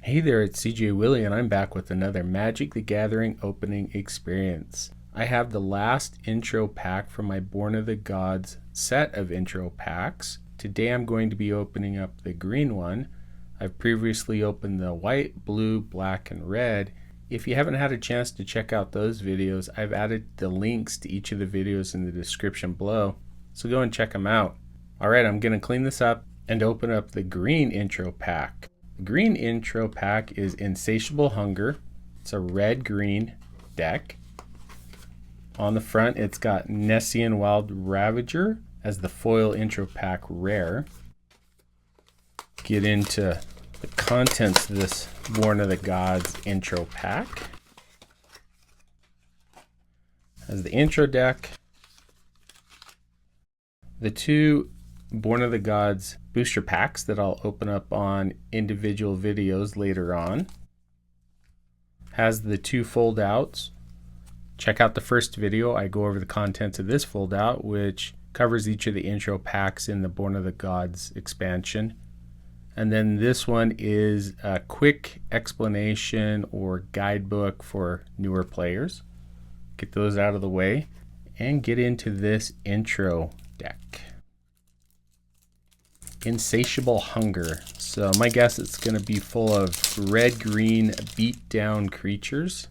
Hey there, it's CJ Willie, and I'm back with another Magic the Gathering opening experience. I have the last intro pack from my Born of the Gods set of intro packs. Today I'm going to be opening up the green one. I've previously opened the white, blue, black, and red. If you haven't had a chance to check out those videos, I've added the links to each of the videos in the description below, so go and check them out. Alright, I'm going to clean this up and open up the green intro pack. The green intro pack is Insatiable Hunger. It's a red-green deck. On the front, it's got Nessian Wild Ravager as the foil intro pack rare. Get into the contents of this Born of the Gods intro pack. As the intro deck, the two Born of the Gods booster packs that I'll open up on individual videos later on. Has the two fold outs. Check out the first video. I go over the contents of this fold out, which covers each of the intro packs in the Born of the Gods expansion. And then this one is a quick explanation or guidebook for newer players. Get those out of the way and get into this intro deck. Insatiable Hunger. So my guess it's going to be full of red-green beat down creatures.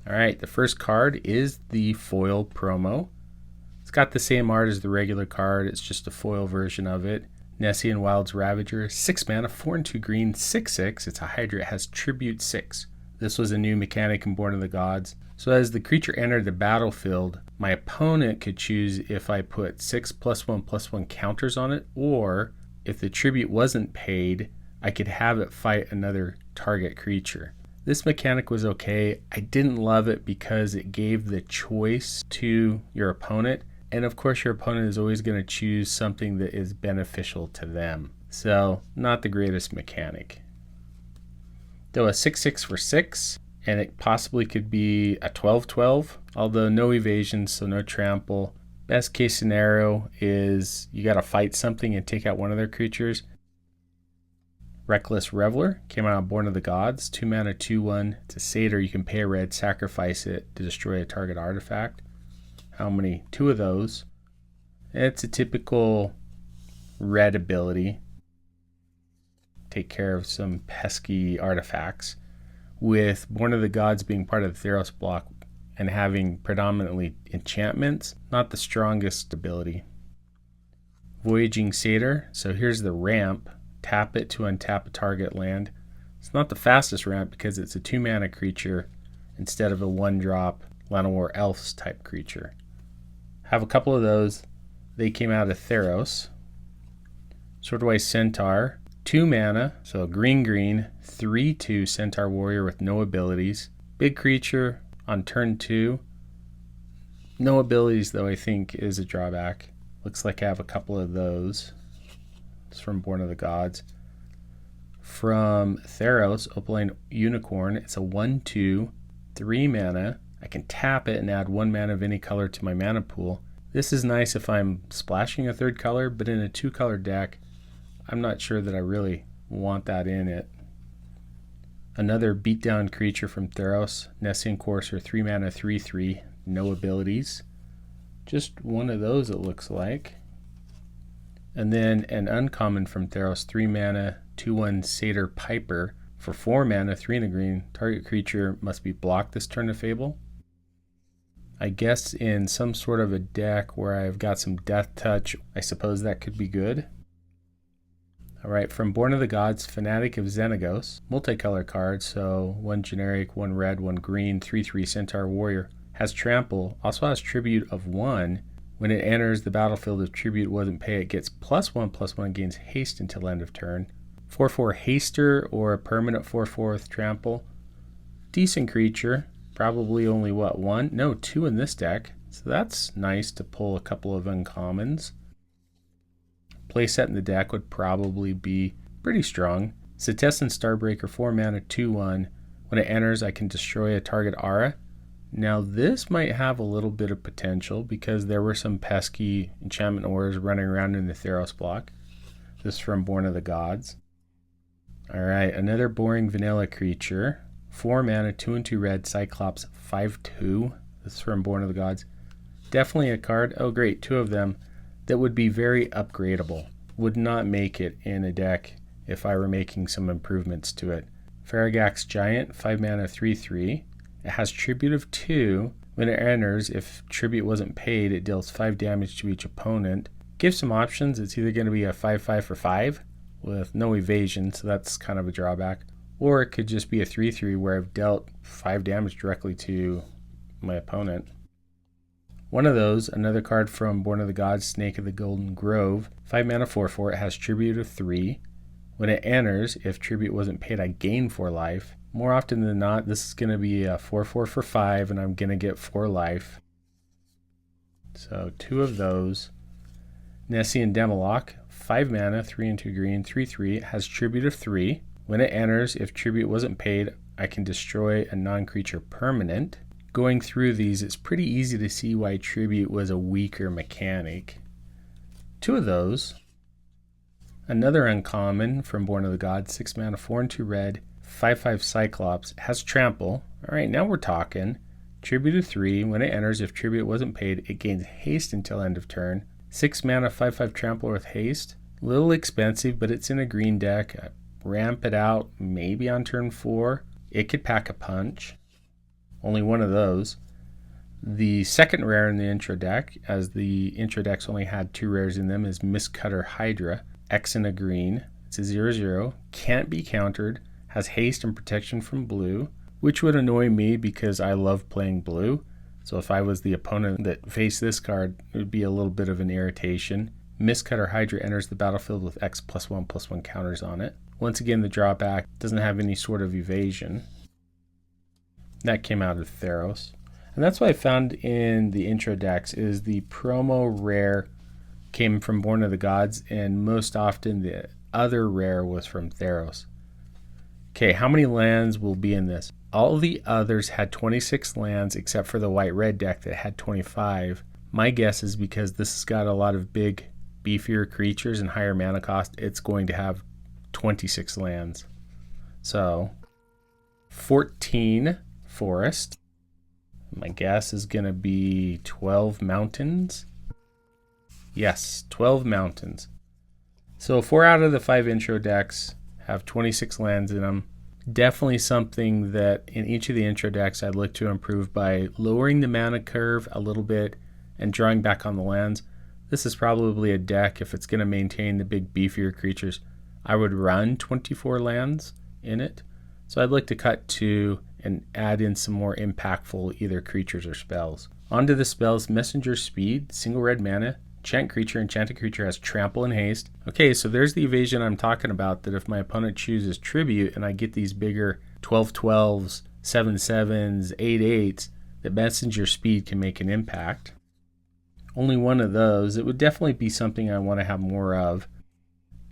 Alright, the first card is the foil promo. It's got the same art as the regular card, it's just a foil version of it. Nessian Wild Ravager, 6 mana, 4 and 2 green, 6/6. It's a Hydra, it has Tribute 6. This was a new mechanic in Born of the Gods. So as the creature entered the battlefield, my opponent could choose if I put 6+1/+1 counters on it, or if the tribute wasn't paid, I could have it fight another target creature. This mechanic was okay. I didn't love it because it gave the choice to your opponent, and of course your opponent is always going to choose something that is beneficial to them. So not the greatest mechanic. Though a 6/6 for 6, and it possibly could be a 12/12, although no evasion, so no trample. Best case scenario is you got to fight something and take out one of their creatures. Reckless Reveler came out of Born of the Gods, 2 mana, 2/1. It's a satyr. You can pay a red, sacrifice it to destroy a target artifact. How many? 2 of those. It's a typical red ability. Take care of some pesky artifacts. With Born of the Gods being part of the Theros block and having predominantly enchantments, not the strongest ability. Voyaging Satyr, so here's the ramp. Tap it to untap a target land. It's not the fastest ramp because it's a 2 mana creature instead of a 1-drop Llanowar Elves type creature. Have a couple of those. They came out of Theros. Swordwise Centaur, 2 mana, so green, 3/2 Centaur Warrior with no abilities. Big creature on turn 2. No abilities though, I think is a drawback. Looks like I have a couple of those. It's from Born of the Gods. From Theros, Opaline Unicorn, it's a 1/2, 3 mana. I can tap it and add 1 mana of any color to my mana pool. This is nice if I'm splashing a 3rd color, but in a 2-color deck, I'm not sure that I really want that in it. Another beatdown creature from Theros, Nessian Courser, 3 mana, 3/3, no abilities. Just one of those it looks like. And then an uncommon from Theros, 3 mana, 2/1 Satyr Piper for 4 mana, 3 and a green. Target creature must be blocked this turn to Fable. I guess in some sort of a deck where I've got some Death Touch, I suppose that could be good. Alright, from Born of the Gods, Fanatic of Xenagos, multicolor card, so 1 generic, 1 red, 1 green, 3/3 Centaur Warrior. Has Trample, also has Tribute of 1. When it enters the battlefield, if Tribute wasn't paid, it gets +1/+1, gains haste until end of turn. 4/4 Haster or a permanent 4/4 with Trample. Decent creature, probably only what, 1? No, 2 in this deck, so that's nice to pull a couple of uncommons. Playset in the deck would probably be pretty strong. Setessan Starbreaker, 4 mana, 2/1. When it enters, I can destroy a target aura. Now this might have a little bit of potential because there were some pesky enchantment auras running around in the Theros block. This is from Born of the Gods. Alright, another boring vanilla creature. 4 mana, 2 and 2 red, Cyclops 5/2. This is from Born of the Gods. Definitely a card. Oh great, 2 of them that would be very upgradable. Would not make it in a deck if I were making some improvements to it. Farragax Giant, 5 mana, 3/3. It has Tribute of 2. When it enters, if Tribute wasn't paid, it deals 5 damage to each opponent. Gives some options. It's either going to be a 5/5 for 5 with no evasion, so that's kind of a drawback. Or it could just be a 3/3 where I've dealt 5 damage directly to my opponent. One of those, another card from Born of the Gods, Snake of the Golden Grove, 5 mana, 4/4. It has Tribute of 3. When it enters, if Tribute wasn't paid, I gain 4 life. More often than not, this is going to be a 4/4 for 5, and I'm going to get 4 life. So 2 of those. Nessian Demoloch, 5 mana, 3 and 2 green, 3/3. It has Tribute of 3. When it enters, if Tribute wasn't paid, I can destroy a non-creature permanent. Going through these, it's pretty easy to see why Tribute was a weaker mechanic. 2 of those. Another uncommon from Born of the Gods, 6 mana, 4 and 2 red, 5/5 Cyclops. It has Trample. Alright, now we're talking. Tribute of 3. When it enters, if Tribute wasn't paid, it gains haste until end of turn. 6 mana, 5/5 Trample with haste. A little expensive, but it's in a green deck. Ramp it out maybe on turn 4. It could pack a punch. Only one of those. The second rare in the intro deck, as the intro decks only had 2 rares in them, is Mistcutter Hydra. X and a green. It's a 0/0. Can't be countered. Has haste and protection from blue, which would annoy me because I love playing blue. So if I was the opponent that faced this card, it would be a little bit of an irritation. Mistcutter Hydra enters the battlefield with X +1/+1 counters on it. Once again, the drawback doesn't have any sort of evasion. That came out of Theros. And that's what I found in the intro decks is the promo rare came from Born of the Gods, and most often the other rare was from Theros. Okay, how many lands will be in this? All the others had 26 lands except for the white-red deck that had 25. My guess is because this has got a lot of big, beefier creatures and higher mana cost, it's going to have 26 lands. So, 14 forest. My guess is going to be 12 mountains. Yes, 12 mountains. So 4 out of the 5 intro decks have 26 lands in them. Definitely something that in each of the intro decks I'd look to improve by lowering the mana curve a little bit and drawing back on the lands. This is probably a deck, if it's going to maintain the big beefier creatures, I would run 24 lands in it. So I'd like to cut 2 and add in some more impactful either creatures or spells. Onto the spells, Messenger Speed, single red mana. Enchanted creature has Trample and Haste. Okay, so there's the evasion I'm talking about, that if my opponent chooses Tribute and I get these bigger 12/12s, 7/7s, 8/8s, that Messenger Speed can make an impact. Only one of those. It would definitely be something I want to have more of.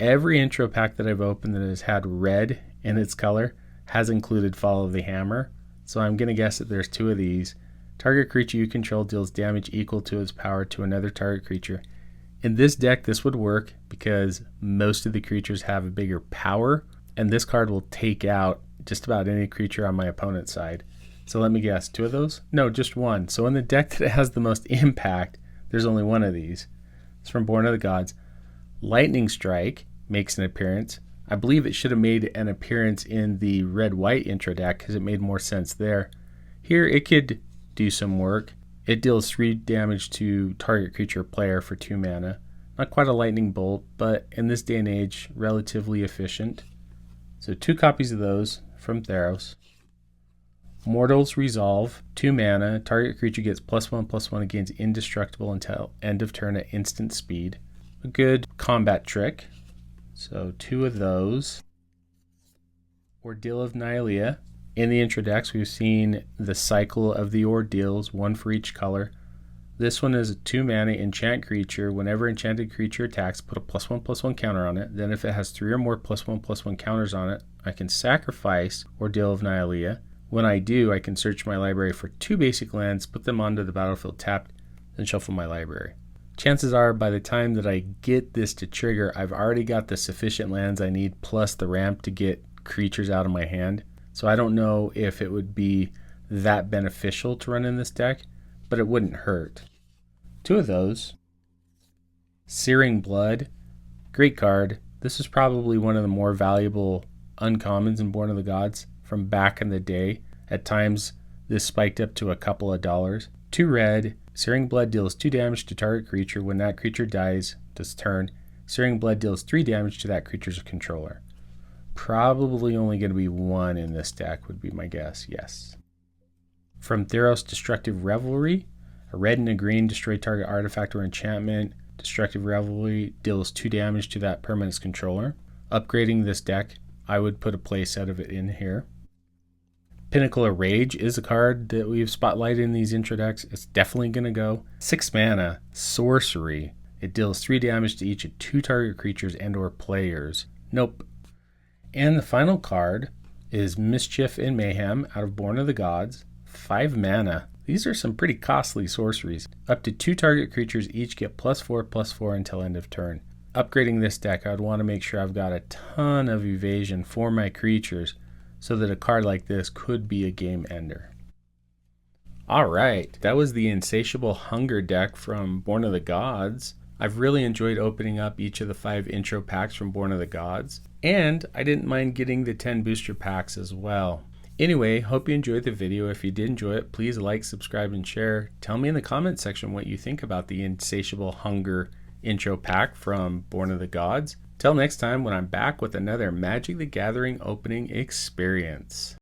Every intro pack that I've opened that has had red in its color has included Follow the Hammer. So I'm going to guess that there's 2 of these. Target creature you control deals damage equal to its power to another target creature. In this deck, this would work because most of the creatures have a bigger power, and this card will take out just about any creature on my opponent's side. So let me guess, 2 of those? No, just 1. So in the deck that has the most impact, there's only 1 of these. It's from Born of the Gods. Lightning Strike makes an appearance. I believe it should have made an appearance in the red-white intro deck because it made more sense there. Here it could do some work. It deals 3 damage to target creature player for 2 mana. Not quite a lightning bolt, but in this day and age, relatively efficient. So 2 copies of those from Theros. Mortal's Resolve, 2 mana. Target creature gets +1/+1 and gains indestructible until end of turn at instant speed. A good combat trick. So 2 of those. Ordeal of Nylea. In the intro decks, we've seen the cycle of the ordeals, 1 for each color. This one is a 2 mana enchant creature. Whenever enchanted creature attacks, put a +1/+1 counter on it. Then if it has 3 or more +1/+1 counters on it, I can sacrifice Ordeal of Nylea. When I do, I can search my library for 2 basic lands, put them onto the battlefield tapped, then shuffle my library. Chances are by the time that I get this to trigger, I've already got the sufficient lands I need plus the ramp to get creatures out of my hand. So I don't know if it would be that beneficial to run in this deck, but it wouldn't hurt. 2 of those. Searing Blood, great card. This is probably one of the more valuable uncommons in Born of the Gods from back in the day. At times, this spiked up to a couple of dollars. 2 red, Searing Blood deals 2 damage to target creature. When that creature dies this turn, Searing Blood deals 3 damage to that creature's controller. Probably only going to be 1 in this deck would be my guess, yes. From Theros, Destructive Revelry, a red and a green, destroy target artifact or enchantment. Destructive Revelry deals 2 damage to that permanent's controller. Upgrading this deck, I would put a play set of it in here. Pinnacle of Rage is a card that we've spotlighted in these intro decks. It's definitely going to go. 6 mana, sorcery. It deals 3 damage to each of 2 target creatures and or players. Nope. And the final card is Mischief and Mayhem out of Born of the Gods. 5 mana. These are some pretty costly sorceries. Up to 2 target creatures each get +4/+4 until end of turn. Upgrading this deck, I would want to make sure I've got a ton of evasion for my creatures so that a card like this could be a game ender. Alright, that was the Insatiable Hunger deck from Born of the Gods. I've really enjoyed opening up each of the 5 intro packs from Born of the Gods, and I didn't mind getting the 10 booster packs as well. Anyway, hope you enjoyed the video. If you did enjoy it, please like, subscribe, and share. Tell me in the comment section what you think about the Insatiable Hunger intro pack from Born of the Gods. Till next time when I'm back with another Magic the Gathering opening experience.